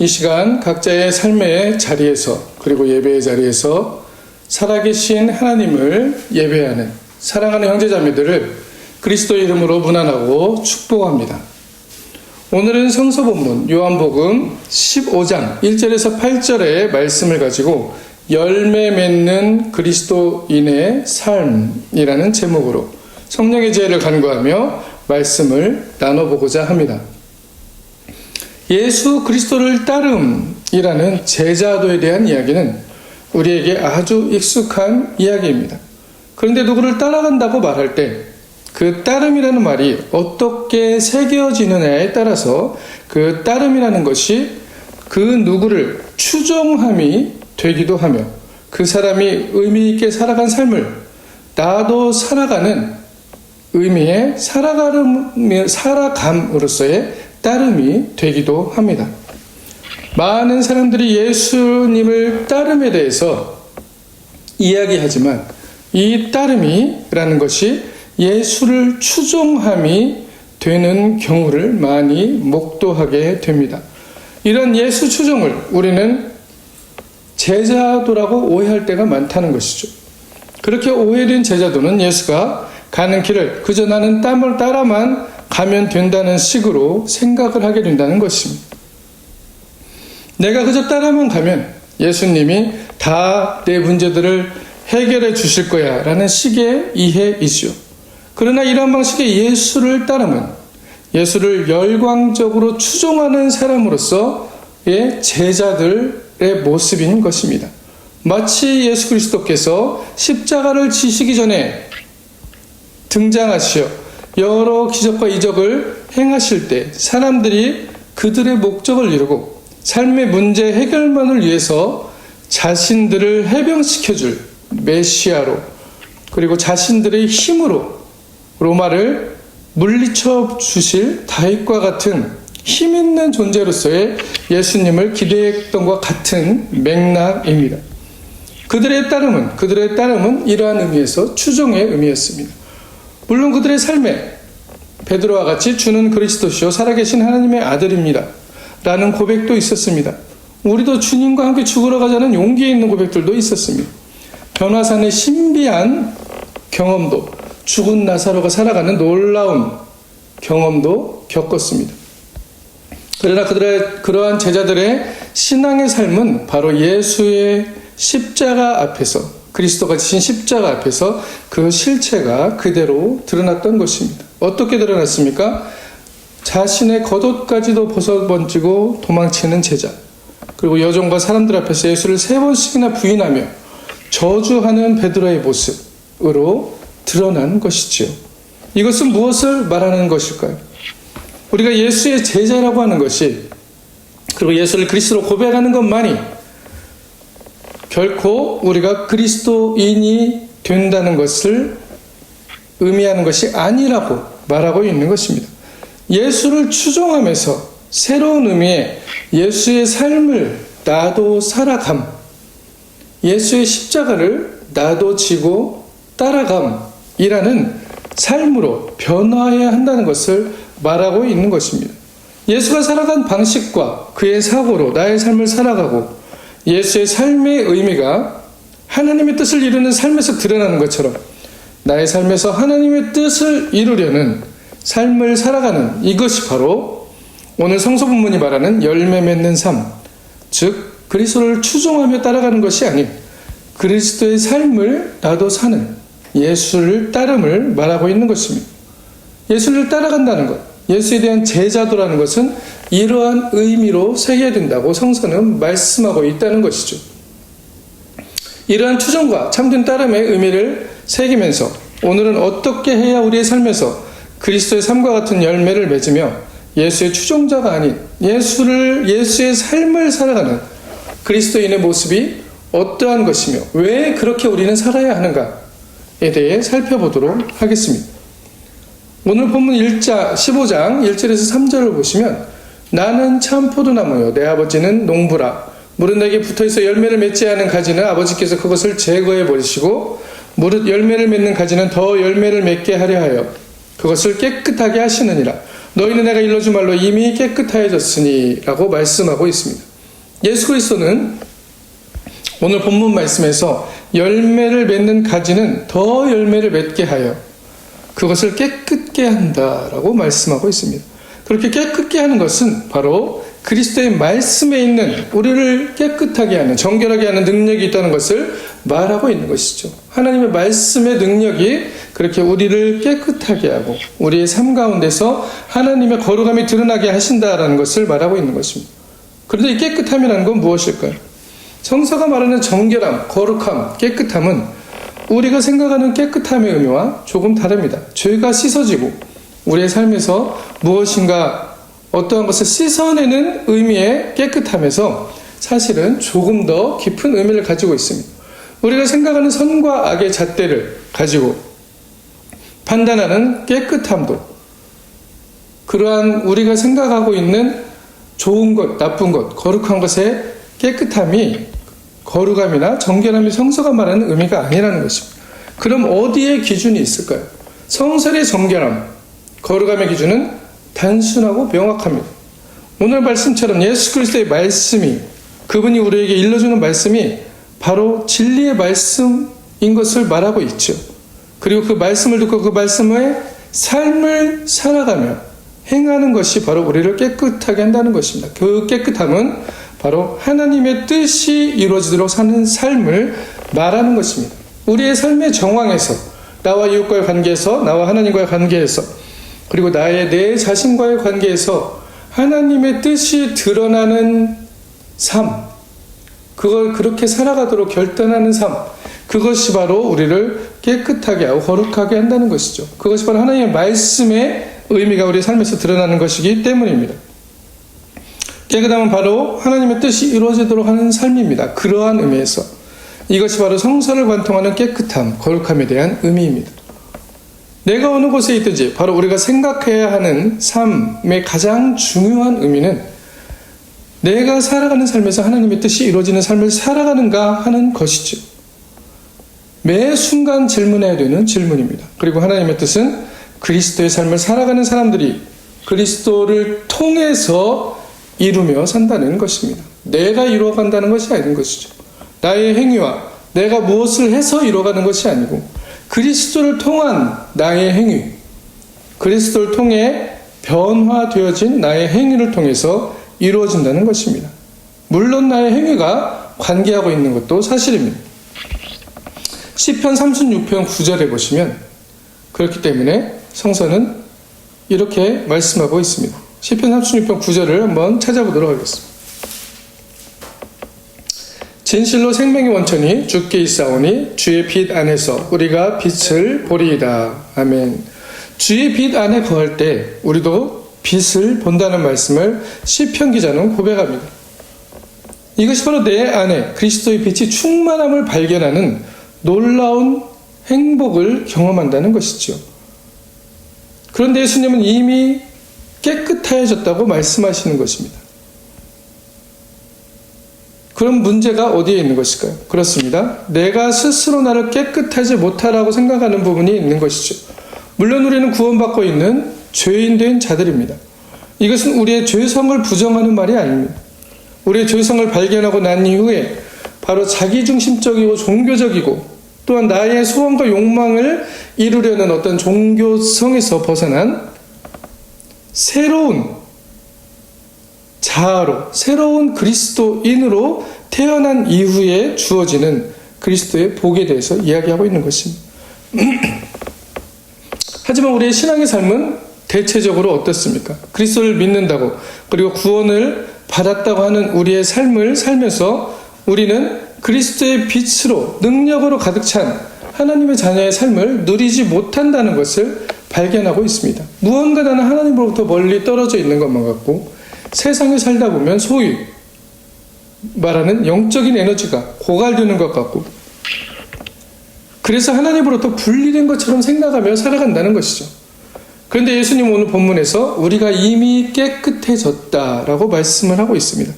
이 시간 각자의 삶의 자리에서 그리고 예배의 자리에서 살아계신 하나님을 예배하는 사랑하는 형제자매들을 그리스도의 이름으로 문안하고 축복합니다. 오늘은 성서 본문 요한복음 15장 1절에서 8절의 말씀을 가지고 열매 맺는 그리스도인의 삶이라는 제목으로 성령의 지혜를 간구하며 말씀을 나눠보고자 합니다. 예수 그리스도를 따름이라는 제자도에 대한 이야기는 우리에게 아주 익숙한 이야기입니다. 그런데 누구를 따라간다고 말할 때 그 따름이라는 말이 어떻게 새겨지느냐에 따라서 그 따름이라는 것이 그 누구를 추종함이 되기도 하며 그 사람이 의미 있게 살아간 삶을 나도 살아가는 의미의 살아감으로서의 따름이 되기도 합니다. 많은 사람들이 예수님을 따름에 대해서 이야기하지만 이 따름이라는 것이 예수를 추종함이 되는 경우를 많이 목도하게 됩니다. 이런 예수 추종을 우리는 제자도라고 오해할 때가 많다는 것이죠. 그렇게 오해된 제자도는 예수가 가는 길을 그저 나는 땀을 따라만 가면 된다는 식으로 생각을 하게 된다는 것입니다. 내가 그저 따라만 가면 예수님이 다 내 문제들을 해결해 주실 거야 라는 식의 이해이죠. 그러나 이러한 방식의 예수를 따르면 예수를 열광적으로 추종하는 사람으로서의 제자들의 모습인 것입니다. 마치 예수 그리스도께서 십자가를 지시기 전에 등장하시어 여러 기적과 이적을 행하실 때 사람들이 그들의 목적을 이루고 삶의 문제 해결만을 위해서 자신들을 해병시켜줄 메시아로 그리고 자신들의 힘으로 로마를 물리쳐 주실 다윗과 같은 힘있는 존재로서의 예수님을 기대했던 것과 같은 맥락입니다. 그들의 따름은 이러한 의미에서 추종의 의미였습니다. 물론 그들의 삶에 베드로와 같이 주는 그리스도시요 살아계신 하나님의 아들입니다 라는 고백도 있었습니다. 우리도 주님과 함께 죽으러 가자는 용기 있는 고백들도 있었습니다. 변화산의 신비한 경험도 죽은 나사로가 살아가는 놀라운 경험도 겪었습니다. 그러나 그러한 제자들의 신앙의 삶은 바로 예수의 십자가 앞에서 그리스도가 지신 십자가 앞에서 그 실체가 그대로 드러났던 것입니다. 어떻게 드러났습니까? 자신의 겉옷까지도 벗어번지고 도망치는 제자, 그리고 여종과 사람들 앞에서 예수를 3번씩이나 부인하며 저주하는 베드로의 모습으로 드러난 것이지요. 이것은 무엇을 말하는 것일까요? 우리가 예수의 제자라고 하는 것이 그리고 예수를 그리스도로 고백하는 것만이 결코 우리가 그리스도인이 된다는 것을 의미하는 것이 아니라고 말하고 있는 것입니다. 예수를 추종하면서 새로운 의미의 예수의 삶을 나도 살아감, 예수의 십자가를 나도 지고 따라감이라는 삶으로 변화해야 한다는 것을 말하고 있는 것입니다. 예수가 살아간 방식과 그의 사고로 나의 삶을 살아가고 예수의 삶의 의미가 하나님의 뜻을 이루는 삶에서 드러나는 것처럼 나의 삶에서 하나님의 뜻을 이루려는 삶을 살아가는 이것이 바로 오늘 성서 본문이 말하는 열매 맺는 삶, 즉 그리스도를 추종하며 따라가는 것이 아닌 그리스도의 삶을 나도 사는 예수를 따름을 말하고 있는 것입니다. 예수를 따라간다는 것, 예수에 대한 제자도라는 것은 이러한 의미로 새겨야 된다고 성서는 말씀하고 있다는 것이죠. 이러한 추종과 참된 따름의 의미를 새기면서 오늘은 어떻게 해야 우리의 삶에서 그리스도의 삶과 같은 열매를 맺으며 예수의 추종자가 아닌 예수의 삶을 살아가는 그리스도인의 모습이 어떠한 것이며 왜 그렇게 우리는 살아야 하는가에 대해 살펴보도록 하겠습니다. 오늘 본문 15장 1절에서 3절을 보시면 나는 참 포도나무요 내 아버지는 농부라 무릇 내게 붙어있어 열매를 맺지 않은 가지는 아버지께서 그것을 제거해 버리시고 무릇 열매를 맺는 가지는 더 열매를 맺게 하려 하여 그것을 깨끗하게 하시느니라. 너희는 내가 일러준 말로 이미 깨끗하여졌으니 라고 말씀하고 있습니다. 예수 그리스도는 오늘 본문 말씀에서 열매를 맺는 가지는 더 열매를 맺게 하여 그것을 깨끗게 한다라고 말씀하고 있습니다. 그렇게 깨끗게 하는 것은 바로 그리스도의 말씀에 있는 우리를 깨끗하게 하는, 정결하게 하는 능력이 있다는 것을 말하고 있는 것이죠. 하나님의 말씀의 능력이 그렇게 우리를 깨끗하게 하고 우리의 삶 가운데서 하나님의 거룩함이 드러나게 하신다라는 것을 말하고 있는 것입니다. 그런데 이 깨끗함이라는 건 무엇일까요? 성서가 말하는 정결함, 거룩함, 깨끗함은 우리가 생각하는 깨끗함의 의미와 조금 다릅니다. 죄가 씻어지고 우리의 삶에서 무엇인가 어떠한 것을 씻어내는 의미의 깨끗함에서 사실은 조금 더 깊은 의미를 가지고 있습니다. 우리가 생각하는 선과 악의 잣대를 가지고 판단하는 깨끗함도 그러한 우리가 생각하고 있는 좋은 것, 나쁜 것, 거룩한 것의 깨끗함이 거룩함이나 정결함이 성서가 말하는 의미가 아니라는 것입니다. 그럼 어디에 기준이 있을까요? 성설의 정결함, 거룩함의 기준은 단순하고 명확합니다. 오늘 말씀처럼 예수 그리스도의 말씀이, 그분이 우리에게 일러주는 말씀이 바로 진리의 말씀인 것을 말하고 있죠. 그리고 그 말씀을 듣고 그 말씀의 삶을 살아가며 행하는 것이 바로 우리를 깨끗하게 한다는 것입니다. 그 깨끗함은 바로 하나님의 뜻이 이루어지도록 사는 삶을 말하는 것입니다. 우리의 삶의 정황에서, 나와 이웃과의 관계에서, 나와 하나님과의 관계에서, 그리고 내 자신과의 관계에서 하나님의 뜻이 드러나는 삶, 그걸 그렇게 살아가도록 결단하는 삶, 그것이 바로 우리를 깨끗하게 하고 거룩하게 한다는 것이죠. 그것이 바로 하나님의 말씀의 의미가 우리의 삶에서 드러나는 것이기 때문입니다. 깨끗함은 바로 하나님의 뜻이 이루어지도록 하는 삶입니다. 그러한 의미에서 이것이 바로 성서를 관통하는 깨끗함, 거룩함에 대한 의미입니다. 내가 어느 곳에 있든지 바로 우리가 생각해야 하는 삶의 가장 중요한 의미는 내가 살아가는 삶에서 하나님의 뜻이 이루어지는 삶을 살아가는가 하는 것이죠. 매 순간 질문해야 되는 질문입니다. 그리고 하나님의 뜻은 그리스도의 삶을 살아가는 사람들이 그리스도를 통해서 이루며 산다는 것입니다. 내가 이루어간다는 것이 아닌 것이죠. 나의 행위와 내가 무엇을 해서 이루어가는 것이 아니고 그리스도를 통한 나의 행위, 그리스도를 통해 변화되어진 나의 행위를 통해서 이루어진다는 것입니다. 물론 나의 행위가 관계하고 있는 것도 사실입니다. 시편 36편 9절에 보시면 그렇기 때문에 성서는 이렇게 말씀하고 있습니다. 시편 36편 9절을 한번 찾아보도록 하겠습니다. 진실로 생명의 원천이 주께 있사오니 주의 빛 안에서 우리가 빛을 보리이다. 아멘. 주의 빛 안에 거할 때 우리도 빛을 본다는 말씀을 시편 기자는 고백합니다. 이것이 바로 내 안에 그리스도의 빛이 충만함을 발견하는 놀라운 행복을 경험한다는 것이죠. 그런데 예수님은 이미 깨끗해졌다고 말씀하시는 것입니다. 그럼 문제가 어디에 있는 것일까요? 그렇습니다. 내가 스스로 나를 깨끗하지 못하라고 생각하는 부분이 있는 것이죠. 물론 우리는 구원받고 있는 죄인된 자들입니다. 이것은 우리의 죄성을 부정하는 말이 아닙니다. 우리의 죄성을 발견하고 난 이후에 바로 자기중심적이고 종교적이고 또한 나의 소원과 욕망을 이루려는 어떤 종교성에서 벗어난 새로운 자아로, 새로운 그리스도인으로 태어난 이후에 주어지는 그리스도의 복에 대해서 이야기하고 있는 것입니다. 하지만 우리의 신앙의 삶은 대체적으로 어떻습니까? 그리스도를 믿는다고 그리고 구원을 받았다고 하는 우리의 삶을 살면서 우리는 그리스도의 빛으로 능력으로 가득 찬 하나님의 자녀의 삶을 누리지 못한다는 것을 발견하고 있습니다. 무언가 나는 하나님으로부터 멀리 떨어져 있는 것만 같고 세상에 살다 보면 소위 말하는 영적인 에너지가 고갈되는 것 같고 그래서 하나님으로부터 분리된 것처럼 생각하며 살아간다는 것이죠. 그런데 예수님 오늘 본문에서 우리가 이미 깨끗해졌다라고 말씀을 하고 있습니다.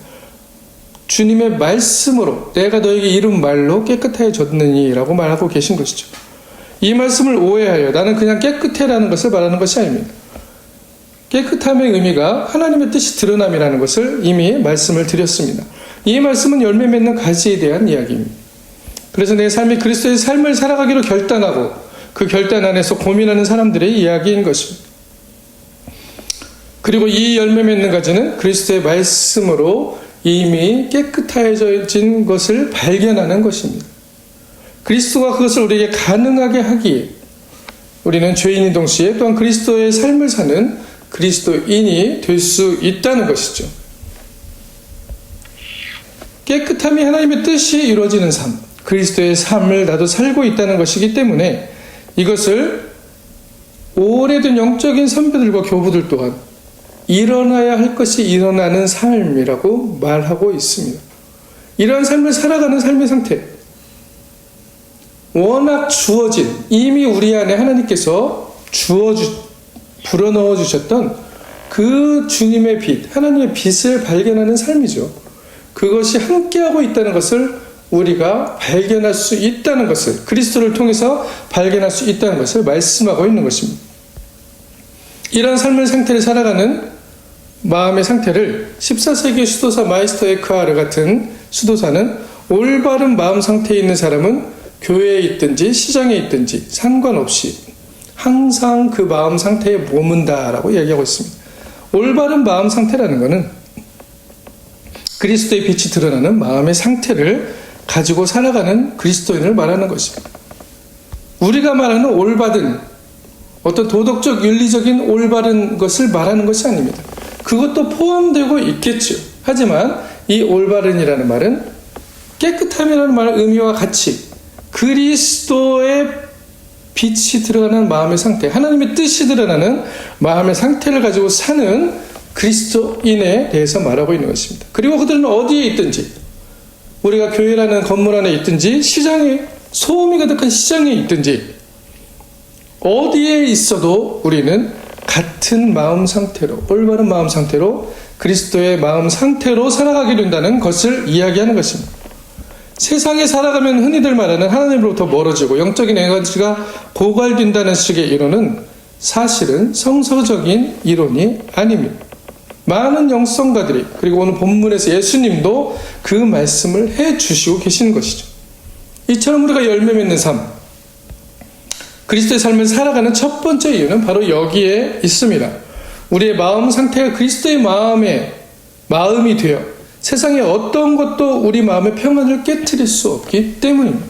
주님의 말씀으로 내가 너에게 이룬 말로 깨끗해졌느니 라고 말하고 계신 것이죠. 이 말씀을 오해하여 나는 그냥 깨끗해라는 것을 말하는 것이 아닙니다. 깨끗함의 의미가 하나님의 뜻이 드러남이라는 것을 이미 말씀을 드렸습니다. 이 말씀은 열매 맺는 가지에 대한 이야기입니다. 그래서 내 삶이 그리스도의 삶을 살아가기로 결단하고 그 결단 안에서 고민하는 사람들의 이야기인 것입니다. 그리고 이 열매 맺는 가지는 그리스도의 말씀으로 이미 깨끗해진 것을 발견하는 것입니다. 그리스도가 그것을 우리에게 가능하게 하기에 우리는 죄인인 동시에 또한 그리스도의 삶을 사는 그리스도인이 될 수 있다는 것이죠. 깨끗함이 하나님의 뜻이 이루어지는 삶, 그리스도의 삶을 나도 살고 있다는 것이기 때문에 이것을 오래된 영적인 선배들과 교부들 또한 일어나야 할 것이 일어나는 삶이라고 말하고 있습니다. 이러한 삶을 살아가는 삶의 상태, 워낙 주어진, 이미 우리 안에 하나님께서 불어넣어 주셨던 그 주님의 빛, 하나님의 빛을 발견하는 삶이죠. 그것이 함께하고 있다는 것을 우리가 발견할 수 있다는 것을, 그리스도를 통해서 발견할 수 있다는 것을 말씀하고 있는 것입니다. 이런 삶의 상태를 살아가는 마음의 상태를 14세기 수도사 마이스터 에크하르 같은 수도사는 올바른 마음 상태에 있는 사람은 교회에 있든지 시장에 있든지 상관없이 항상 그 마음 상태에 머문다라고 얘기하고 있습니다. 올바른 마음 상태라는 것은 그리스도의 빛이 드러나는 마음의 상태를 가지고 살아가는 그리스도인을 말하는 것입니다. 우리가 말하는 올바른 어떤 도덕적 윤리적인 올바른 것을 말하는 것이 아닙니다. 그것도 포함되고 있겠죠. 하지만 이 올바른이라는 말은 깨끗함이라는 말의 의미와 같이 그리스도의 빛이 드러나는 마음의 상태, 하나님의 뜻이 드러나는 마음의 상태를 가지고 사는 그리스도인에 대해서 말하고 있는 것입니다. 그리고 그들은 어디에 있든지, 우리가 교회라는 건물 안에 있든지 시장에, 소음이 가득한 시장에 있든지 어디에 있어도 우리는 같은 마음 상태로, 올바른 마음 상태로 그리스도의 마음 상태로 살아가게 된다는 것을 이야기하는 것입니다. 세상에 살아가면 흔히들 말하는 하나님으로부터 멀어지고 영적인 에너지가 고갈된다는 식의 이론은 사실은 성서적인 이론이 아닙니다. 많은 영성가들이, 그리고 오늘 본문에서 예수님도 그 말씀을 해주시고 계시는 것이죠. 이처럼 우리가 열매 맺는 삶, 그리스도의 삶을 살아가는 첫 번째 이유는 바로 여기에 있습니다. 우리의 마음 상태가 그리스도의 마음이 되어 세상의 어떤 것도 우리 마음의 평안을 깨트릴 수 없기 때문입니다.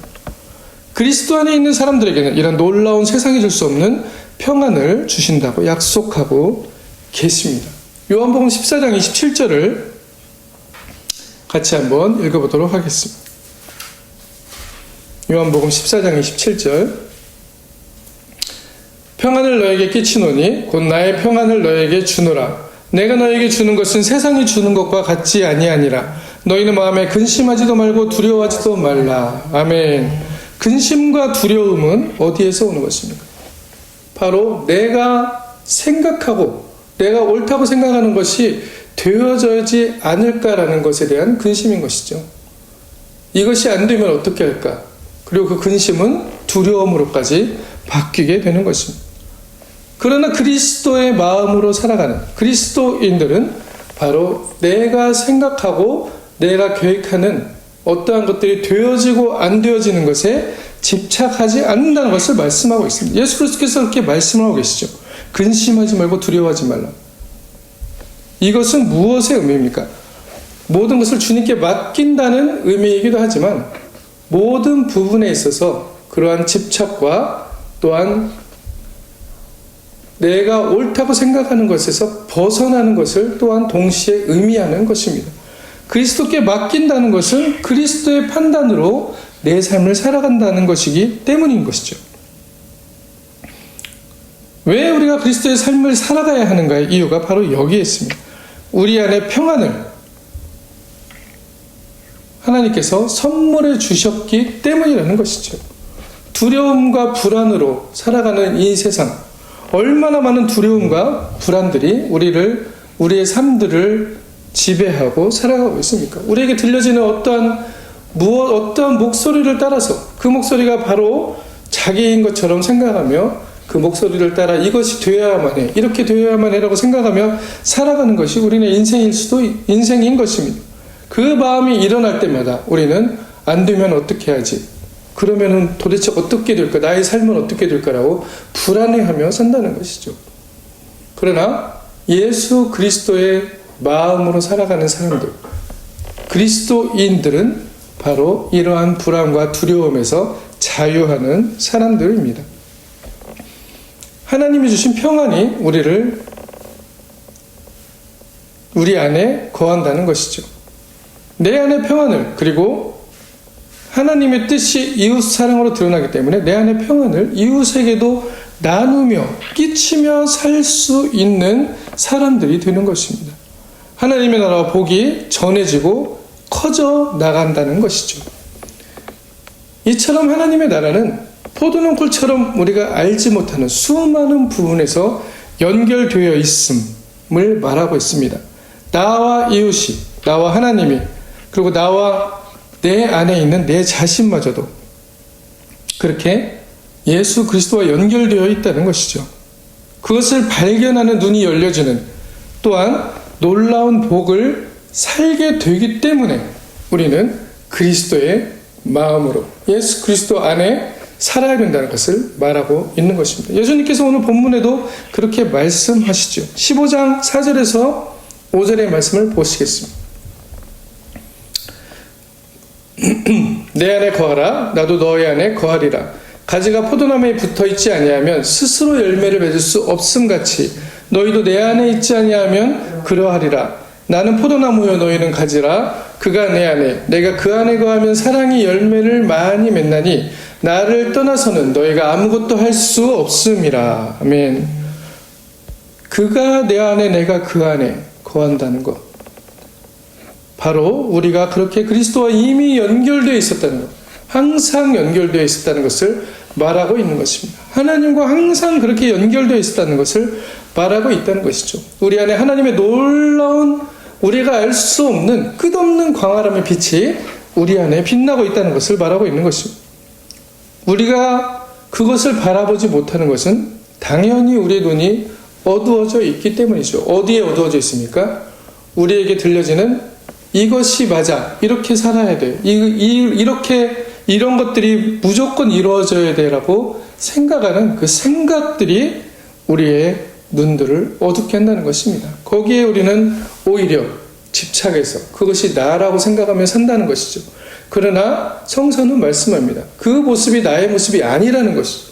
그리스도 안에 있는 사람들에게는 이런 놀라운 세상이 줄 수 없는 평안을 주신다고 약속하고 계십니다. 요한복음 14장 27절을 같이 한번 읽어보도록 하겠습니다. 요한복음 14장 27절, 평안을 너에게 끼치노니 곧 나의 평안을 너에게 주노라. 내가 너에게 주는 것은 세상이 주는 것과 같지 아니하니라. 너희는 마음에 근심하지도 말고 두려워하지도 말라. 아멘. 근심과 두려움은 어디에서 오는 것입니까? 바로 내가 생각하고 내가 옳다고 생각하는 것이 되어지지 않을까라는 것에 대한 근심인 것이죠. 이것이 안 되면 어떻게 할까? 그리고 그 근심은 두려움으로까지 바뀌게 되는 것입니다. 그러나 그리스도의 마음으로 살아가는 그리스도인들은 바로 내가 생각하고 내가 계획하는 어떠한 것들이 되어지고 안 되어지는 것에 집착하지 않는다는 것을 말씀하고 있습니다. 예수 그리스도께서 그렇게 말씀하고 계시죠. 근심하지 말고 두려워하지 말라. 이것은 무엇의 의미입니까? 모든 것을 주님께 맡긴다는 의미이기도 하지만 모든 부분에 있어서 그러한 집착과 또한 내가 옳다고 생각하는 것에서 벗어나는 것을 또한 동시에 의미하는 것입니다. 그리스도께 맡긴다는 것은 그리스도의 판단으로 내 삶을 살아간다는 것이기 때문인 것이죠. 왜 우리가 그리스도의 삶을 살아가야 하는가의 이유가 바로 여기에 있습니다. 우리 안에 평안을 하나님께서 선물해 주셨기 때문이라는 것이죠. 두려움과 불안으로 살아가는 이 세상, 얼마나 많은 두려움과 불안들이 우리의 삶들을 지배하고 살아가고 있습니까? 우리에게 들려지는 어떠한 목소리를 따라서 그 목소리가 바로 자기인 것처럼 생각하며 그 목소리를 따라 이것이 되어야만 해, 이렇게 되어야만 해라고 생각하며 살아가는 것이 우리의 인생인 것입니다. 그 마음이 일어날 때마다 우리는 안 되면 어떻게 하지? 그러면은 도대체 어떻게 될까? 나의 삶은 어떻게 될까라고 불안해하며 산다는 것이죠. 그러나 예수 그리스도의 마음으로 살아가는 사람들, 그리스도인들은 바로 이러한 불안과 두려움에서 자유하는 사람들입니다. 하나님이 주신 평안이 우리 안에 거한다는 것이죠. 내 안의 평안을, 그리고 하나님의 뜻이 이웃 사랑으로 드러나기 때문에 내 안의 평안을 이웃에게도 나누며 끼치며 살 수 있는 사람들이 되는 것입니다. 하나님의 나라와 복이 전해지고 커져 나간다는 것이죠. 이처럼 하나님의 나라는 포도농쿨처럼 우리가 알지 못하는 수많은 부분에서 연결되어 있음을 말하고 있습니다. 나와 이웃이, 나와 하나님이, 그리고 나와 내 안에 있는 내 자신마저도 그렇게 예수 그리스도와 연결되어 있다는 것이죠. 그것을 발견하는 눈이 열려지는, 또한 놀라운 복을 살게 되기 때문에 우리는 그리스도의 마음으로 예수 그리스도 안에 살아야 된다는 것을 말하고 있는 것입니다. 예수님께서 오늘 본문에도 그렇게 말씀하시죠. 15장 4절에서 5절의 말씀을 보시겠습니다. 내 안에 거하라, 나도 너희 안에 거하리라. 가지가 포도나무에 붙어있지 아니하면 스스로 열매를 맺을 수 없음같이 너희도 내 안에 있지 아니하면 그러하리라. 나는 포도나무요 너희는 가지라. 그가 내 안에, 내가 그 안에 거하면 사랑이 열매를 많이 맺나니 나를 떠나서는 너희가 아무것도 할 수 없음이라. 아멘. 그가 내 안에, 내가 그 안에 거한다는 것, 바로 우리가 그렇게 그리스도와 이미 연결되어 있었다는 것, 항상 연결되어 있었다는 것을 말하고 있는 것입니다. 하나님과 항상 그렇게 연결되어 있었다는 것을 말하고 있다는 것이죠. 우리 안에 하나님의 놀라운, 우리가 알 수 없는 끝없는 광활함의 빛이 우리 안에 빛나고 있다는 것을 말하고 있는 것입니다. 우리가 그것을 바라보지 못하는 것은 당연히 우리의 눈이 어두워져 있기 때문이죠. 어디에 어두워져 있습니까? 우리에게 들려지는 이것이 맞아, 이렇게 살아야 돼, 이렇게 이런 것들이 무조건 이루어져야 돼라고 생각하는 그 생각들이 우리의 눈들을 어둡게 한다는 것입니다. 거기에 우리는 오히려 집착해서 그것이 나라고 생각하며 산다는 것이죠. 그러나 성서는 말씀합니다. 그 모습이 나의 모습이 아니라는 것이죠.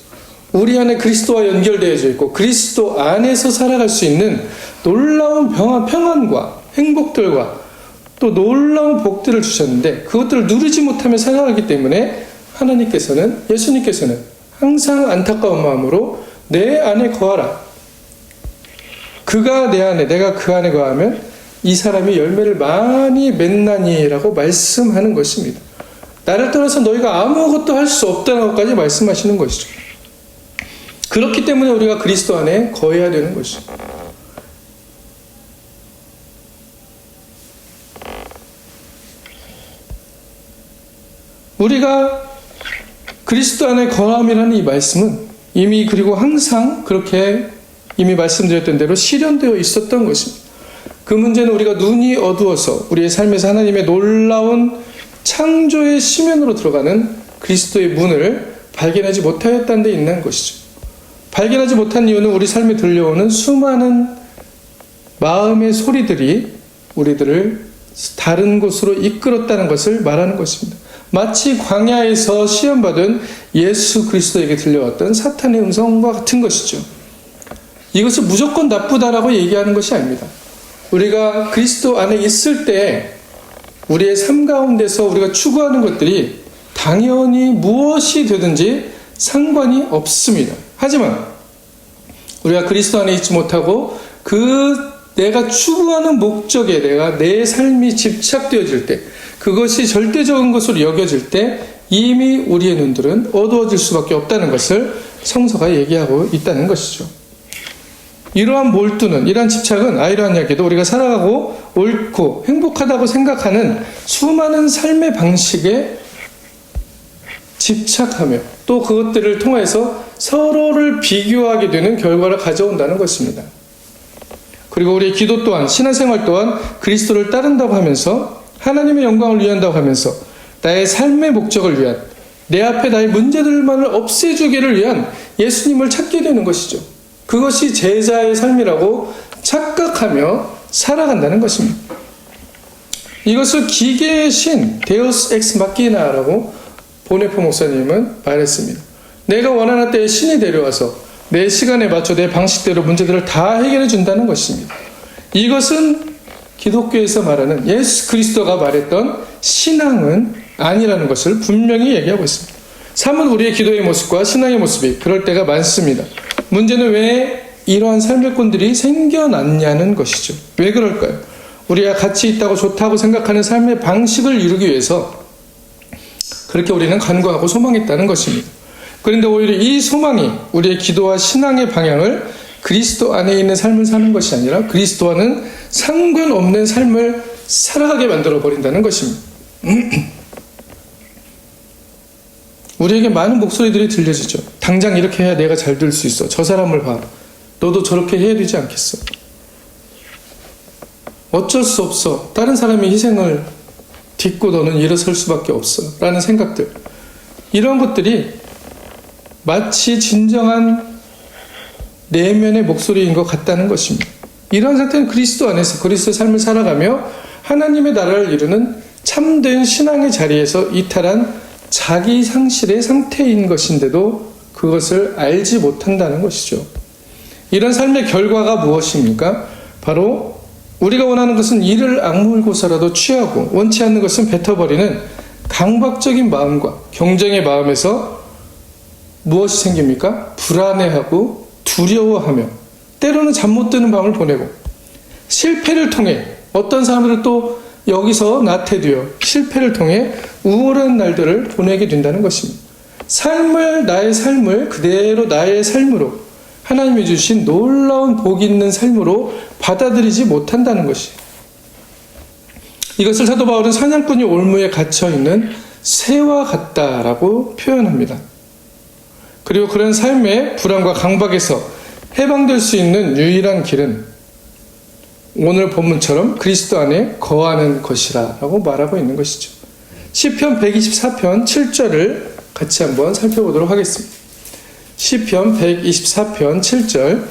우리 안에 그리스도와 연결되어져 있고 그리스도 안에서 살아갈 수 있는 놀라운 평안과 행복들과 또 놀라운 복들을 주셨는데 그것들을 누리지 못하며 살아가기 때문에 하나님께서는, 예수님께서는 항상 안타까운 마음으로 내 안에 거하라. 그가 내 안에, 내가 그 안에 거하면 이 사람이 열매를 많이 맺나니라고 말씀하는 것입니다. 나를 떠나서 너희가 아무것도 할 수 없다는 것까지 말씀하시는 것이죠. 그렇기 때문에 우리가 그리스도 안에 거해야 되는 것이죠. 우리가 그리스도 안에 거함이라는 이 말씀은 이미, 그리고 항상 그렇게 이미 말씀드렸던 대로 실현되어 있었던 것입니다. 그 문제는 우리가 눈이 어두워서 우리의 삶에서 하나님의 놀라운 창조의 시면으로 들어가는 그리스도의 문을 발견하지 못하였다는 데 있는 것이죠. 발견하지 못한 이유는 우리 삶에 들려오는 수많은 마음의 소리들이 우리들을 다른 곳으로 이끌었다는 것을 말하는 것입니다. 마치 광야에서 시험받은 예수 그리스도에게 들려왔던 사탄의 음성과 같은 것이죠. 이것이 무조건 나쁘다라고 얘기하는 것이 아닙니다. 우리가 그리스도 안에 있을 때 우리의 삶 가운데서 우리가 추구하는 것들이 당연히 무엇이 되든지 상관이 없습니다. 하지만 우리가 그리스도 안에 있지 못하고 내가 추구하는 목적에 내 삶이 집착되어질 때, 그것이 절대적인 것으로 여겨질 때 이미 우리의 눈들은 어두워질 수밖에 없다는 것을 성서가 얘기하고 있다는 것이죠. 이러한 몰두는, 이러한 집착은 아이러니하게도 우리가 살아가고 옳고 행복하다고 생각하는 수많은 삶의 방식에 집착하며 또 그것들을 통해서 서로를 비교하게 되는 결과를 가져온다는 것입니다. 그리고 우리의 기도 또한, 신앙생활 또한 그리스도를 따른다고 하면서 하나님의 영광을 위한다고 하면서 나의 삶의 목적을 위한, 내 앞에 나의 문제들만을 없애주기를 위한 예수님을 찾게 되는 것이죠. 그것이 제자의 삶이라고 착각하며 살아간다는 것입니다. 이것을 기계의 신, 데우스 엑스 마키나라고 보네포 목사님은 말했습니다. 내가 원하는 때에 신이 데려와서 내 시간에 맞춰 내 방식대로 문제들을 다 해결해 준다는 것입니다. 이것은 기독교에서 말하는 예수 그리스도가 말했던 신앙은 아니라는 것을 분명히 얘기하고 있습니다. 삶은 우리의 기도의 모습과 신앙의 모습이 그럴 때가 많습니다. 문제는 왜 이러한 삶의 꾼들이 생겨났냐는 것이죠. 왜 그럴까요? 우리가 가치 있다고 좋다고 생각하는 삶의 방식을 이루기 위해서 그렇게 우리는 간구하고 소망했다는 것입니다. 그런데 오히려 이 소망이 우리의 기도와 신앙의 방향을 그리스도 안에 있는 삶을 사는 것이 아니라 그리스도와는 상관없는 삶을 살아가게 만들어 버린다는 것입니다. 우리에게 많은 목소리들이 들려지죠. 당장 이렇게 해야 내가 잘 될 수 있어. 저 사람을 봐. 너도 저렇게 해야 되지 않겠어? 어쩔 수 없어. 다른 사람의 희생을 딛고 너는 일어설 수밖에 없어. 라는 생각들. 이런 것들이 마치 진정한 내면의 목소리인 것 같다는 것입니다. 이러한 상태는 그리스도 안에서 그리스도의 삶을 살아가며 하나님의 나라를 이루는 참된 신앙의 자리에서 이탈한 자기 상실의 상태인 것인데도 그것을 알지 못한다는 것이죠. 이런 삶의 결과가 무엇입니까? 바로 우리가 원하는 것은 이를 악물고서라도 취하고 원치 않는 것은 뱉어버리는 강박적인 마음과 경쟁의 마음에서 무엇이 생깁니까? 불안해하고 두려워하며 때로는 잠 못 드는 밤을 보내고 실패를 통해 어떤 사람들은 또 여기서 나태되어 실패를 통해 우울한 날들을 보내게 된다는 것입니다. 나의 삶을 그대로 나의 삶으로 하나님이 주신 놀라운 복 있는 삶으로 받아들이지 못한다는 것이. 이것을 사도 바울은 사냥꾼이 올무에 갇혀있는 새와 같다라고 표현합니다. 그리고 그런 삶의 불안과 강박에서 해방될 수 있는 유일한 길은 오늘 본문처럼 그리스도 안에 거하는 것이라고 말하고 있는 것이죠. 시편 124편 7절을 같이 한번 살펴보도록 하겠습니다. 시편 124편 7절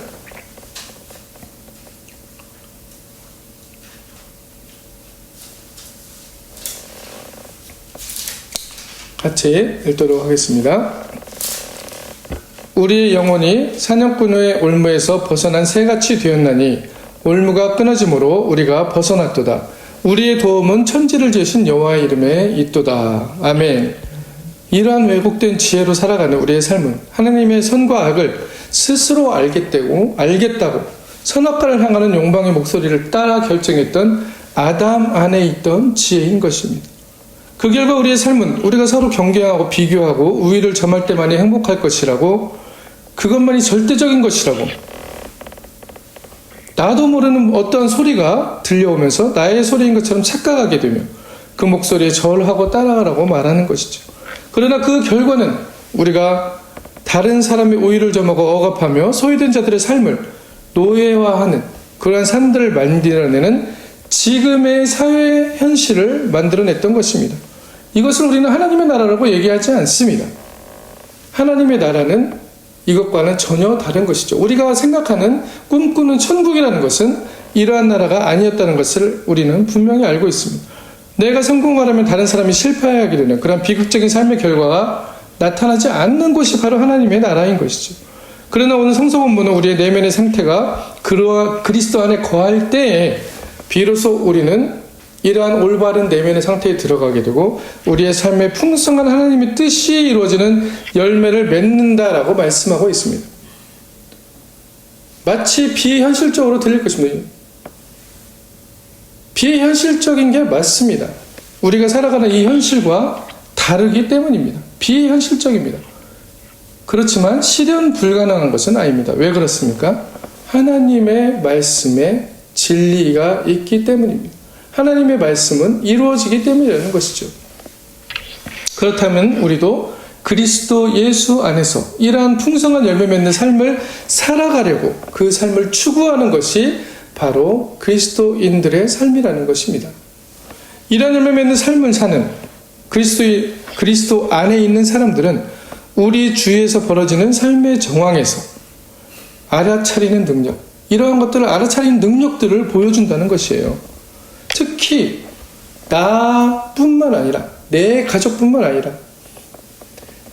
같이 읽도록 하겠습니다. 우리의 영혼이 사냥꾼의 올무에서 벗어난 새같이 되었나니 올무가 끊어짐으로 우리가 벗어났도다. 우리의 도움은 천지를 지으신 여호와의 이름에 있도다. 아멘. 이러한 왜곡된 지혜로 살아가는 우리의 삶은 하나님의 선과 악을 스스로 알겠다고 선악과를 향하는 욕망의 목소리를 따라 결정했던 아담 안에 있던 지혜인 것입니다. 그 결과 우리의 삶은 우리가 서로 경쟁하고 비교하고 우위를 점할 때만이 행복할 것이라고, 그것만이 절대적인 것이라고, 나도 모르는 어떠한 소리가 들려오면서 나의 소리인 것처럼 착각하게 되며 그 목소리에 절하고 따라가라고 말하는 것이죠. 그러나 그 결과는 우리가 다른 사람의 우위를 점하고 억압하며 소외된 자들의 삶을 노예화하는 그러한 삶들을 만들어내는 지금의 사회 현실을 만들어냈던 것입니다. 이것을 우리는 하나님의 나라라고 얘기하지 않습니다. 하나님의 나라는 이것과는 전혀 다른 것이죠. 우리가 생각하는 꿈꾸는 천국이라는 것은 이러한 나라가 아니었다는 것을 우리는 분명히 알고 있습니다. 내가 성공하려면 다른 사람이 실패하게 되는 그런 비극적인 삶의 결과가 나타나지 않는 곳이 바로 하나님의 나라인 것이죠. 그러나 오늘 성서 본문은 우리의 내면의 상태가 그리스도 안에 거할 때에 비로소 우리는 이러한 올바른 내면의 상태에 들어가게 되고 우리의 삶의 풍성한 하나님의 뜻이 이루어지는 열매를 맺는다라고 말씀하고 있습니다. 마치 비현실적으로 들릴 것입니다. 비현실적인 게 맞습니다. 우리가 살아가는 이 현실과 다르기 때문입니다. 비현실적입니다. 그렇지만 실현 불가능한 것은 아닙니다. 왜 그렇습니까? 하나님의 말씀에 진리가 있기 때문입니다. 하나님의 말씀은 이루어지기 때문이라는 것이죠. 그렇다면 우리도 그리스도 예수 안에서 이러한 풍성한 열매 맺는 삶을 살아가려고 그 삶을 추구하는 것이 바로 그리스도인들의 삶이라는 것입니다. 이러한 열매 맺는 삶을 사는 그리스도 안에 있는 사람들은 우리 주위에서 벌어지는 삶의 정황에서 알아차리는 능력, 이러한 것들을 알아차리는 능력들을 보여준다는 것이에요. 특히 나뿐만 아니라 내 가족뿐만 아니라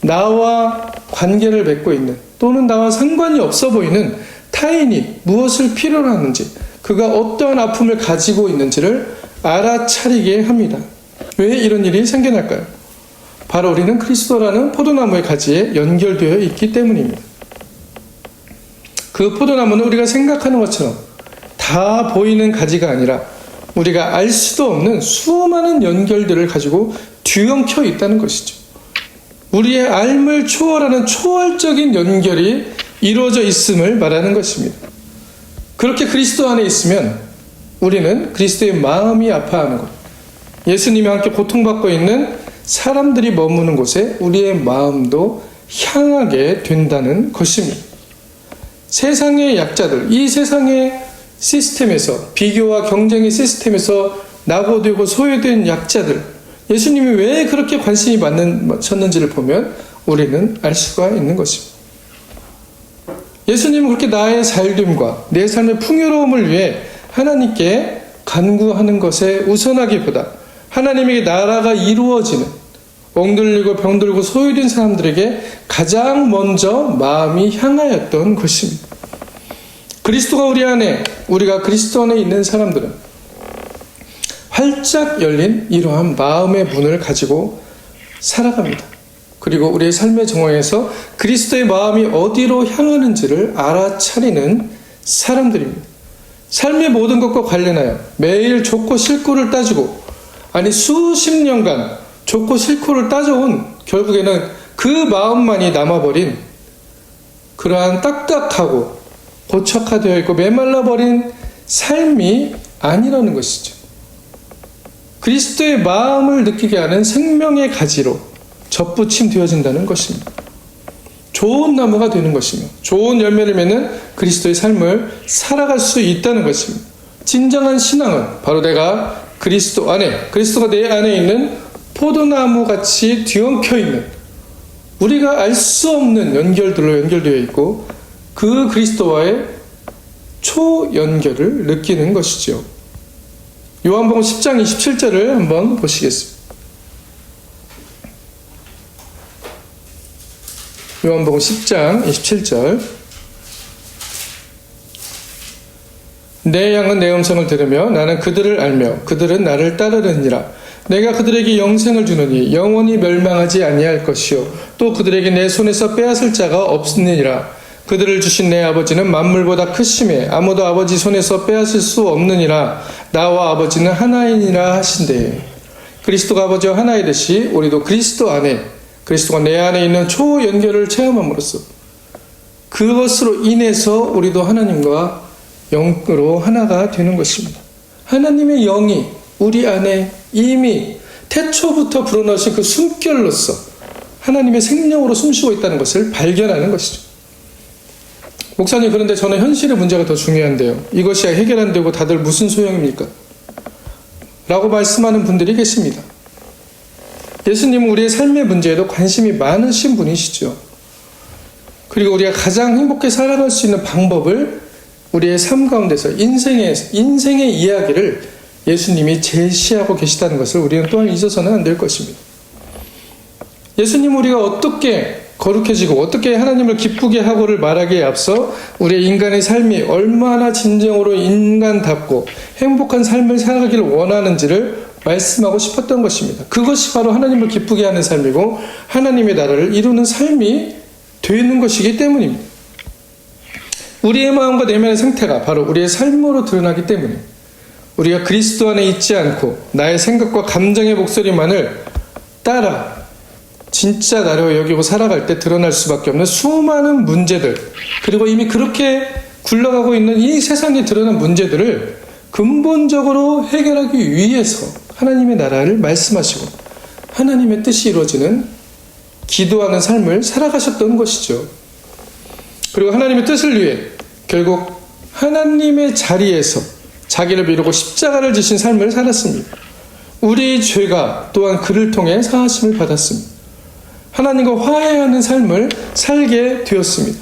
나와 관계를 맺고 있는 또는 나와 상관이 없어 보이는 타인이 무엇을 필요로 하는지, 그가 어떠한 아픔을 가지고 있는지를 알아차리게 합니다. 왜 이런 일이 생겨날까요? 바로 우리는 그리스도라는 포도나무의 가지에 연결되어 있기 때문입니다. 그 포도나무는 우리가 생각하는 것처럼 다 보이는 가지가 아니라 우리가 알 수도 없는 수많은 연결들을 가지고 뒤엉켜 있다는 것이죠. 우리의 알을 초월하는 초월적인 연결이 이루어져 있음을 말하는 것입니다. 그렇게 그리스도 안에 있으면 우리는 그리스도의 마음이 아파하는 것, 예수님과 함께 고통받고 있는 사람들이 머무는 곳에 우리의 마음도 향하게 된다는 것입니다. 세상의 약자들, 이 세상의 시스템에서, 비교와 경쟁의 시스템에서 낙오되고 소외된 약자들, 예수님이 왜 그렇게 관심이 많으셨는지를 보면 우리는 알 수가 있는 것입니다. 예수님은 그렇게 나의 살됨과 내 삶의 풍요로움을 위해 하나님께 간구하는 것에 우선하기보다 하나님의 나라가 이루어지는 엉들리고 병들고 소외된 사람들에게 가장 먼저 마음이 향하였던 것입니다. 그리스도가 우리 안에, 우리가 그리스도 안에 있는 사람들은 활짝 열린 이러한 마음의 문을 가지고 살아갑니다. 그리고 우리의 삶의 정황에서 그리스도의 마음이 어디로 향하는지를 알아차리는 사람들입니다. 삶의 모든 것과 관련하여 매일 좋고 싫고를 따지고, 아니 수십 년간 좋고 싫고를 따져온 결국에는 그 마음만이 남아버린 그러한 딱딱하고 고착화되어 있고 메말라버린 삶이 아니라는 것이죠. 그리스도의 마음을 느끼게 하는 생명의 가지로 접붙임 되어진다는 것입니다. 좋은 나무가 되는 것이며 좋은 열매를 맺는 그리스도의 삶을 살아갈 수 있다는 것입니다. 진정한 신앙은 바로 내가 그리스도 안에, 그리스도가 내 안에 있는 포도나무 같이 뒤엉켜 있는, 우리가 알 수 없는 연결들로 연결되어 있고 그 그리스도와의 초연결을 느끼는 것이죠. 요한복음 10장 27절을 한번 보시겠습니다. 요한복음 10장 27절. 내 양은 내 음성을 들으며 나는 그들을 알며 그들은 나를 따르느니라. 내가 그들에게 영생을 주느니 영원히 멸망하지 아니할 것이요 또 그들에게 내 손에서 빼앗을 자가 없느니라. 그들을 주신 내 아버지는 만물보다 크심에 아무도 아버지 손에서 빼앗을 수 없느니라. 나와 아버지는 하나이니라 하신대. 그리스도가 아버지와 하나이듯이 우리도 그리스도 안에, 그리스도가 내 안에 있는 초연결을 체험함으로써 그것으로 인해서 우리도 하나님과 영으로 하나가 되는 것입니다. 하나님의 영이 우리 안에 이미 태초부터 불어넣으신 그 숨결로서 하나님의 생명으로 숨쉬고 있다는 것을 발견하는 것이죠. 목사님, 그런데 저는 현실의 문제가 더 중요한데요. 이것이 해결 안 되고 다들 무슨 소용입니까? 라고 말씀하는 분들이 계십니다. 예수님은 우리의 삶의 문제에도 관심이 많으신 분이시죠. 그리고 우리가 가장 행복하게 살아갈 수 있는 방법을 우리의 삶 가운데서 인생의 이야기를 예수님이 제시하고 계시다는 것을 우리는 또한 잊어서는 안 될 것입니다. 예수님은 우리가 어떻게 거룩해지고 어떻게 하나님을 기쁘게 하고를 말하기에 앞서 우리의 인간의 삶이 얼마나 진정으로 인간답고 행복한 삶을 살아가기를 원하는지를 말씀하고 싶었던 것입니다. 그것이 바로 하나님을 기쁘게 하는 삶이고 하나님의 나라를 이루는 삶이 되는 것이기 때문입니다. 우리의 마음과 내면의 상태가 바로 우리의 삶으로 드러나기 때문에 우리가 그리스도 안에 있지 않고 나의 생각과 감정의 목소리만을 따라 진짜 나로 여기고 살아갈 때 드러날 수밖에 없는 수많은 문제들, 그리고 이미 그렇게 굴러가고 있는 이 세상에 드러난 문제들을 근본적으로 해결하기 위해서 하나님의 나라를 말씀하시고 하나님의 뜻이 이루어지는 기도하는 삶을 살아가셨던 것이죠. 그리고 하나님의 뜻을 위해 결국 하나님의 자리에서 자기를 비우고 십자가를 지신 삶을 살았습니다. 우리 죄가 또한 그를 통해 사하심을 받았습니다. 하나님과 화해하는 삶을 살게 되었습니다.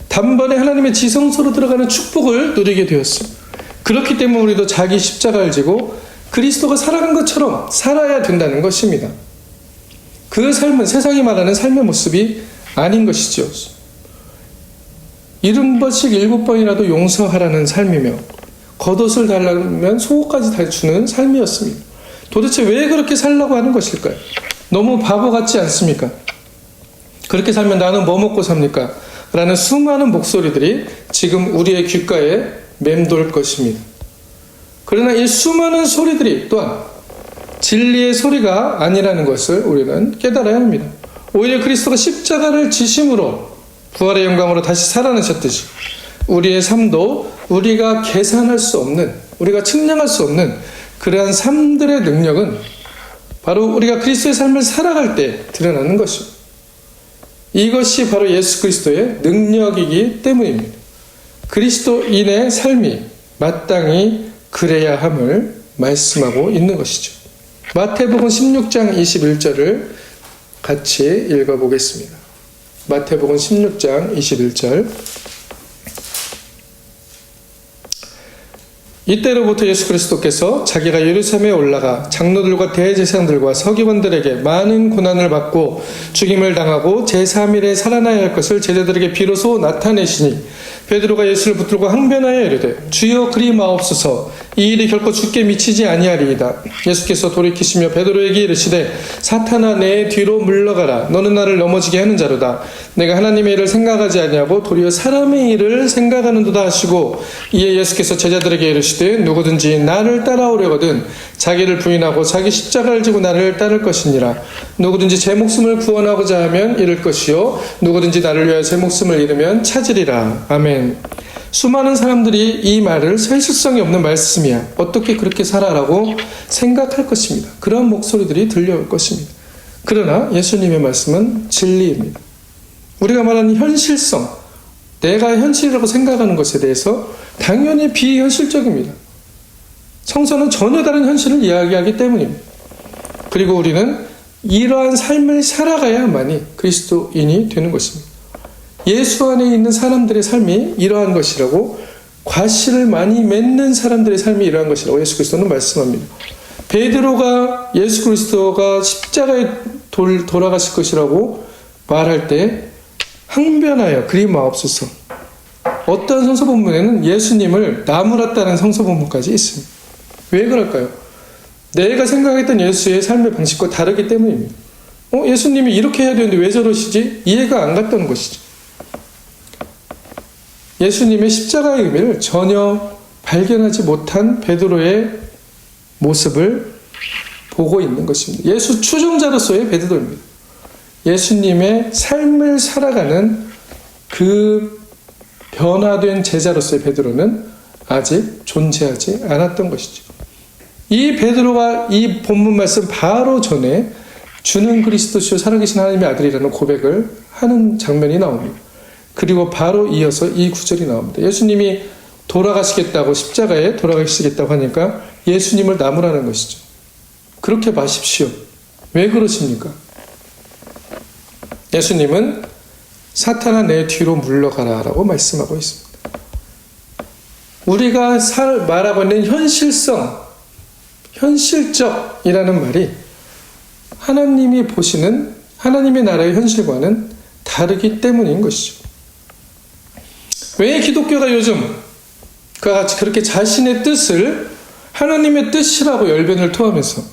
단번에 하나님의 지성소로 들어가는 축복을 누리게 되었습니다. 그렇기 때문에 우리도 자기 십자가를 지고 그리스도가 살아간 것처럼 살아야 된다는 것입니다. 그 삶은 세상이 말하는 삶의 모습이 아닌 것이죠. 70번씩 7번이라도 용서하라는 삶이며 겉옷을 달라면 속옷까지 다 주는 삶이었습니다. 도대체 왜 그렇게 살라고 하는 것일까요? 너무 바보 같지 않습니까? 그렇게 살면 나는 뭐 먹고 삽니까? 라는 수많은 목소리들이 지금 우리의 귓가에 맴돌 것입니다. 그러나 이 수많은 소리들이 또한 진리의 소리가 아니라는 것을 우리는 깨달아야 합니다. 오히려 그리스도가 십자가를 지심으로 부활의 영광으로 다시 살아나셨듯이 우리의 삶도 우리가 계산할 수 없는, 우리가 측량할 수 없는 그러한 삶들의 능력은 바로 우리가 그리스도의 삶을 살아갈 때 드러나는 것입니다. 이것이 바로 예수 그리스도의 능력이기 때문입니다. 그리스도인의 삶이 마땅히 그래야 함을 말씀하고 있는 것이죠. 마태복음 16장 21절을 같이 읽어보겠습니다. 마태복음 16장 21절. 이때로부터 예수 그리스도께서 자기가 예루살렘에 올라가 장로들과 대제사장들과 서기관들에게 많은 고난을 받고 죽임을 당하고 제3일에 살아나야 할 것을 제자들에게 비로소 나타내시니 베드로가 예수를 붙들고 항변하여 이르되 주여 그리 마옵소서 이 일이 결코 주께 미치지 아니하리이다. 예수께서 돌이키시며 베드로에게 이르시되 사탄아 내 뒤로 물러가라. 너는 나를 넘어지게 하는 자로다. 내가 하나님의 일을 생각하지 아니하고 도리어 사람의 일을 생각하는도다 하시고 이에 예수께서 제자들에게 이르시되 누구든지 나를 따라오려거든 자기를 부인하고 자기 십자가를 지고 나를 따를 것이니라. 누구든지 제 목숨을 구원하고자 하면 잃을 것이요 누구든지 나를 위하여 제 목숨을 잃으면 찾으리라. 아멘. 수많은 사람들이 이 말을 현실성이 없는 말씀이야. 어떻게 그렇게 살아라고 생각할 것입니다. 그런 목소리들이 들려올 것입니다. 그러나 예수님의 말씀은 진리입니다. 우리가 말하는 현실성, 내가 현실이라고 생각하는 것에 대해서 당연히 비현실적입니다. 성서는 전혀 다른 현실을 이야기하기 때문입니다. 그리고 우리는 이러한 삶을 살아가야만이 그리스도인이 되는 것입니다. 예수 안에 있는 사람들의 삶이 이러한 것이라고, 과실을 많이 맺는 사람들의 삶이 이러한 것이라고 예수 그리스도는 말씀합니다. 베드로가 예수 그리스도가 십자가에 돌아가실 것이라고 말할 때 항변하여 그리 마옵소서. 어떠한 성서본문에는 예수님을 나무랐다는 성서본문까지 있습니다. 왜 그럴까요? 내가 생각했던 예수의 삶의 방식과 다르기 때문입니다. 예수님이 이렇게 해야 되는데 왜 저러시지? 이해가 안 갔다는 것이죠. 예수님의 십자가의 의미를 전혀 발견하지 못한 베드로의 모습을 보고 있는 것입니다. 예수 추종자로서의 베드로입니다. 예수님의 삶을 살아가는 그 변화된 제자로서의 베드로는 아직 존재하지 않았던 것이죠. 이 베드로가 이 본문 말씀 바로 전에 주는 그리스도시요 살아계신 하나님의 아들이라는 고백을 하는 장면이 나옵니다. 그리고 바로 이어서 이 구절이 나옵니다. 예수님이 돌아가시겠다고, 십자가에 돌아가시겠다고 하니까 예수님을 나무라는 것이죠. 그렇게 마십시오. 왜 그러십니까? 예수님은 사탄아 내 뒤로 물러가라 라고 말씀하고 있습니다. 우리가 말하고 있는 현실적이라는 말이 하나님이 보시는 하나님의 나라의 현실과는 다르기 때문인 것이죠. 왜 기독교가 요즘 그와 같이 그렇게 자신의 뜻을 하나님의 뜻이라고 열변을 토하면서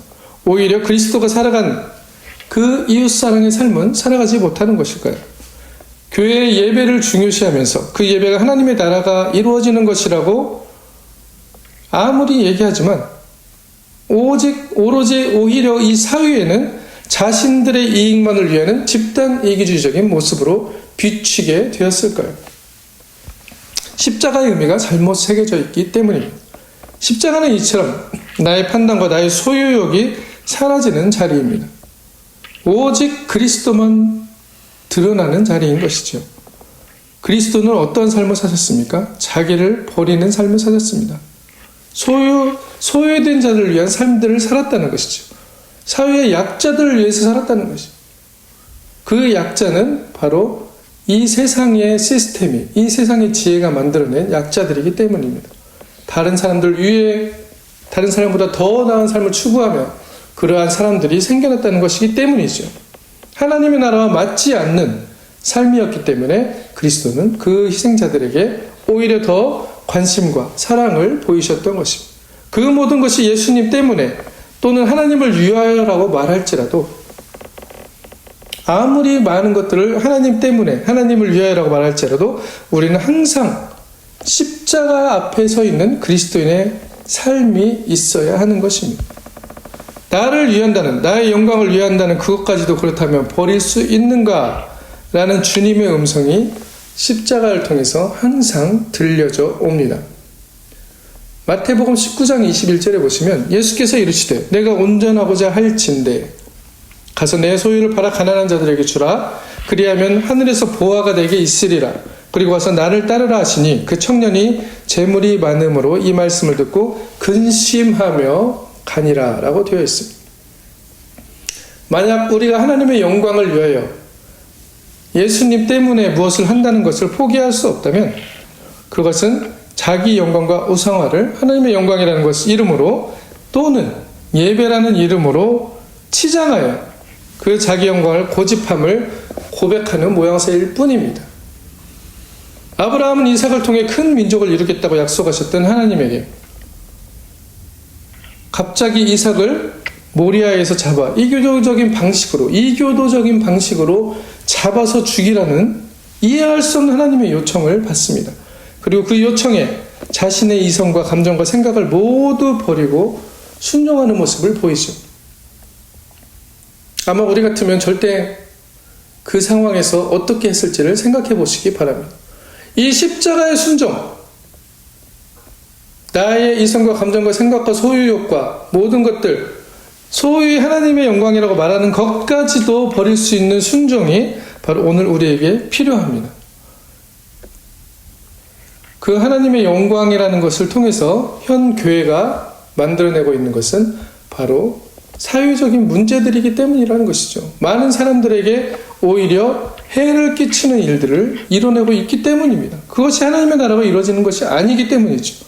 오히려 그리스도가 살아간 그 이웃사랑의 삶은 살아가지 못하는 것일까요? 교회의 예배를 중요시하면서 그 예배가 하나님의 나라가 이루어지는 것이라고 아무리 얘기하지만 오히려 이 사회에는 자신들의 이익만을 위하는 집단 이기주의적인 모습으로 비추게 되었을까요? 십자가의 의미가 잘못 새겨져 있기 때문입니다. 십자가는 이처럼 나의 판단과 나의 소유욕이 사라지는 자리입니다. 오직 그리스도만 드러나는 자리인 것이죠. 그리스도는 어떠한 삶을 사셨습니까? 자기를 버리는 삶을 사셨습니다. 소외된 자들을 위한 삶들을 살았다는 것이죠. 사회의 약자들을 위해서 살았다는 것이죠. 그 약자는 바로 이 세상의 시스템이, 이 세상의 지혜가 만들어낸 약자들이기 때문입니다. 다른 사람들 위에, 다른 사람보다 더 나은 삶을 추구하며 그러한 사람들이 생겨났다는 것이기 때문이죠. 하나님의 나라와 맞지 않는 삶이었기 때문에 그리스도는 그 희생자들에게 오히려 더 관심과 사랑을 보이셨던 것입니다. 그 모든 것이 예수님 때문에 또는 하나님을 위하여라고 말할지라도 아무리 많은 것들을 하나님 때문에 하나님을 위하여라고 말할지라도 우리는 항상 십자가 앞에 서 있는 그리스도인의 삶이 있어야 하는 것입니다. 나를 위한다는, 나의 영광을 위한다는 그것까지도 그렇다면 버릴 수 있는가? 라는 주님의 음성이 십자가를 통해서 항상 들려져 옵니다. 마태복음 19장 21절에 보시면 예수께서 이르시되 내가 온전하고자 할진대 가서 내 소유를 팔아 가난한 자들에게 주라. 그리하면 하늘에서 보화가 내게 있으리라. 그리고 와서 나를 따르라 하시니 그 청년이 재물이 많음으로 이 말씀을 듣고 근심하며 가니라 라고 되어 있습니다. 만약 우리가 하나님의 영광을 위하여 예수님 때문에 무엇을 한다는 것을 포기할 수 없다면 그것은 자기 영광과 우상화를 하나님의 영광이라는 것을 이름으로 또는 예배라는 이름으로 치장하여 그 자기 영광을 고집함을 고백하는 모양새일 뿐입니다. 아브라함은 이삭을 통해 큰 민족을 이루겠다고 약속하셨던 하나님에게 갑자기 이삭을 모리아에서 잡아 이교도적인 방식으로 잡아서 죽이라는 이해할 수 없는 하나님의 요청을 받습니다. 그리고 그 요청에 자신의 이성과 감정과 생각을 모두 버리고 순종하는 모습을 보이죠. 아마 우리 같으면 절대 그 상황에서 어떻게 했을지를 생각해 보시기 바랍니다. 이 십자가의 순종, 나의 이성과 감정과 생각과 소유욕과 모든 것들, 소위 하나님의 영광이라고 말하는 것까지도 버릴 수 있는 순종이 바로 오늘 우리에게 필요합니다. 그 하나님의 영광이라는 것을 통해서 현 교회가 만들어내고 있는 것은 바로 사회적인 문제들이기 때문이라는 것이죠. 많은 사람들에게 오히려 해를 끼치는 일들을 이뤄내고 있기 때문입니다. 그것이 하나님의 나라가 이루어지는 것이 아니기 때문이죠.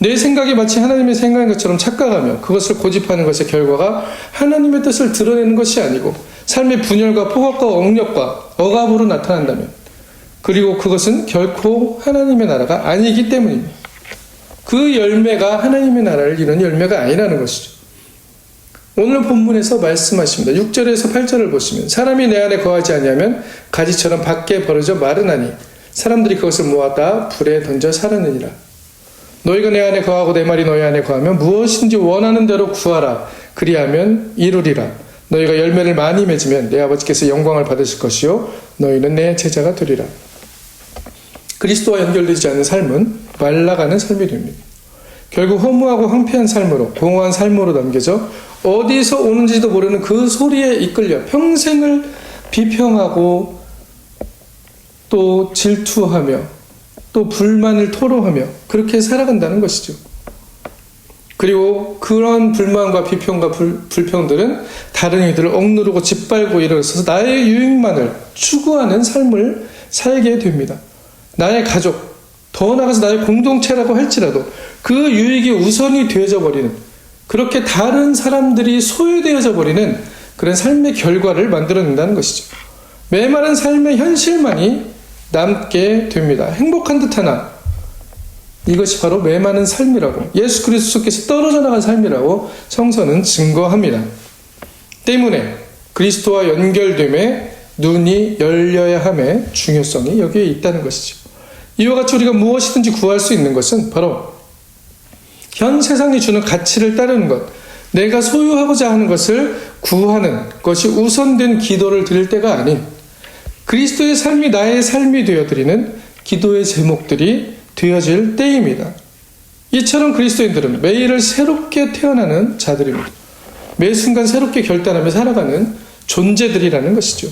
내 생각이 마치 하나님의 생각인 것처럼 착각하며 그것을 고집하는 것의 결과가 하나님의 뜻을 드러내는 것이 아니고 삶의 분열과 포악과 억력과 억압으로 나타난다면 그리고 그것은 결코 하나님의 나라가 아니기 때문입니다. 그 열매가 하나님의 나라를 이루는 열매가 아니라는 것이죠. 오늘 본문에서 말씀하십니다. 6절에서 8절을 보시면 사람이 내 안에 거하지 아니하면 가지처럼 밖에 벌어져 마르나니 사람들이 그것을 모아다 불에 던져 사르느니라. 너희가 내 안에 거하고 내 말이 너희 안에 거하면 무엇인지 원하는 대로 구하라. 그리하면 이루리라. 너희가 열매를 많이 맺으면 내 아버지께서 영광을 받으실 것이요 너희는 내 제자가 되리라. 그리스도와 연결되지 않은 삶은 말라가는 삶이 됩니다. 결국 허무하고 황폐한 삶으로 공허한 삶으로 남겨져 어디서 오는지도 모르는 그 소리에 이끌려 평생을 비평하고 또 질투하며 또 불만을 토로하며 그렇게 살아간다는 것이죠. 그리고 그런 불만과 비평과 불평들은 다른 이들을 억누르고 짓밟고 일어서서 나의 유익만을 추구하는 삶을 살게 됩니다. 나의 가족, 더 나아가서 나의 공동체라고 할지라도 그 유익이 우선이 되어져 버리는, 그렇게 다른 사람들이 소외되어져 버리는 그런 삶의 결과를 만들어낸다는 것이죠. 메마른 삶의 현실만이 남게 됩니다. 행복한 듯하나 이것이 바로 메마른 삶이라고, 예수 그리스도께서 떨어져 나간 삶이라고 성서는 증거합니다. 때문에 그리스도와 연결됨에 눈이 열려야 함의 중요성이 여기에 있다는 것이죠. 이와 같이 우리가 무엇이든지 구할 수 있는 것은 바로 현 세상이 주는 가치를 따르는 것, 내가 소유하고자 하는 것을 구하는 것이 우선된 기도를 드릴 때가 아닌 그리스도의 삶이 나의 삶이 되어드리는 기도의 제목들이 되어질 때입니다. 이처럼 그리스도인들은 매일을 새롭게 태어나는 자들입니다. 매 순간 새롭게 결단하며 살아가는 존재들이라는 것이죠.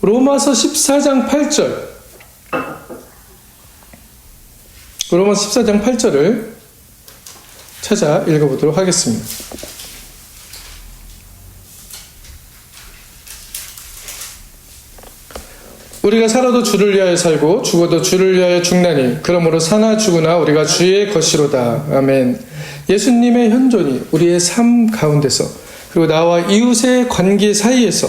로마서 14장 8절. 로마서 14장 8절을 찾아 읽어보도록 하겠습니다. 우리가 살아도 주를 위하여 살고 죽어도 주를 위하여 죽나니 그러므로 사나 죽으나 우리가 주의 것이로다. 아멘. 예수님의 현존이 우리의 삶 가운데서 그리고 나와 이웃의 관계 사이에서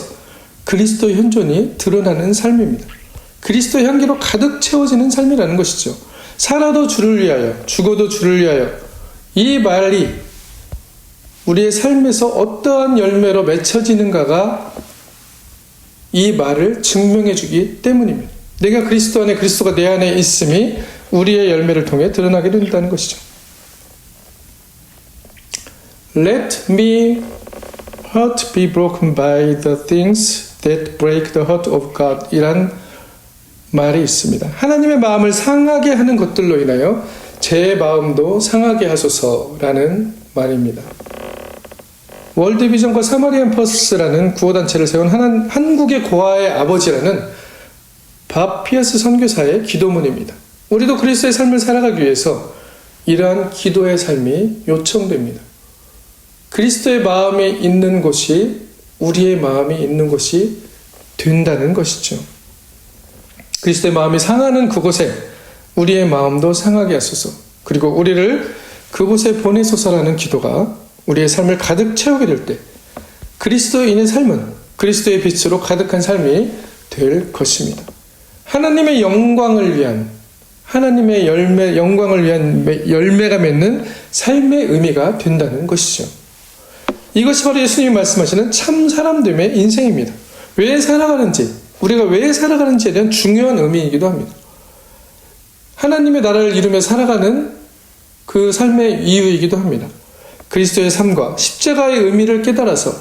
그리스도의 현존이 드러나는 삶입니다. 그리스도의 향기로 가득 채워지는 삶이라는 것이죠. 살아도 주를 위하여 죽어도 주를 위하여, 이 말이 우리의 삶에서 어떠한 열매로 맺혀지는가가 이 말을 증명해 주기 때문입니다. 내가 그리스도 안에, 그리스도가 내 안에 있음이 우리의 열매를 통해 드러나게 된다는 것이죠. Let me heart be broken by the things that break the heart of God 이란 말이 있습니다. 하나님의 마음을 상하게 하는 것들로 인하여 제 마음도 상하게 하소서라는 말입니다. 월드비전과 사마리안 퍼스라는 구호단체를 세운 한국의 고아의 아버지라는 밥 피어스 선교사의 기도문입니다. 우리도 그리스도의 삶을 살아가기 위해서 이러한 기도의 삶이 요청됩니다. 그리스도의 마음이 있는 곳이 우리의 마음이 있는 곳이 된다는 것이죠. 그리스도의 마음이 상하는 그곳에 우리의 마음도 상하게 하소서, 그리고 우리를 그곳에 보내소서라는 기도가 우리의 삶을 가득 채우게 될 때 그리스도인의 삶은 그리스도의 빛으로 가득한 삶이 될 것입니다. 하나님의 영광을 위한, 하나님의 영광을 위한 열매가 맺는 삶의 의미가 된다는 것이죠. 이것이 바로 예수님이 말씀하시는 참 사람됨의 인생입니다. 왜 살아가는지, 우리가 왜 살아가는지에 대한 중요한 의미이기도 합니다. 하나님의 나라를 이루며 살아가는 그 삶의 이유이기도 합니다. 그리스도의 삶과 십자가의 의미를 깨달아서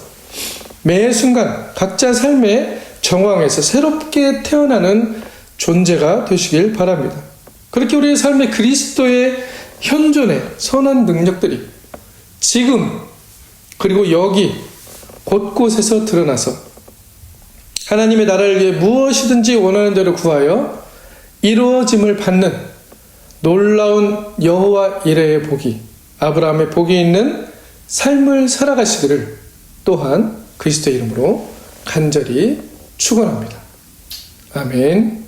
매 순간 각자 삶의 정황에서 새롭게 태어나는 존재가 되시길 바랍니다. 그렇게 우리의 삶에 그리스도의 현존의 선한 능력들이 지금 그리고 여기 곳곳에서 드러나서 하나님의 나라를 위해 무엇이든지 원하는 대로 구하여 이루어짐을 받는 놀라운 여호와 이레의 복이, 아브라함의 복이 있는 삶을 살아가시기를 또한 그리스도의 이름으로 간절히 축원합니다. 아멘.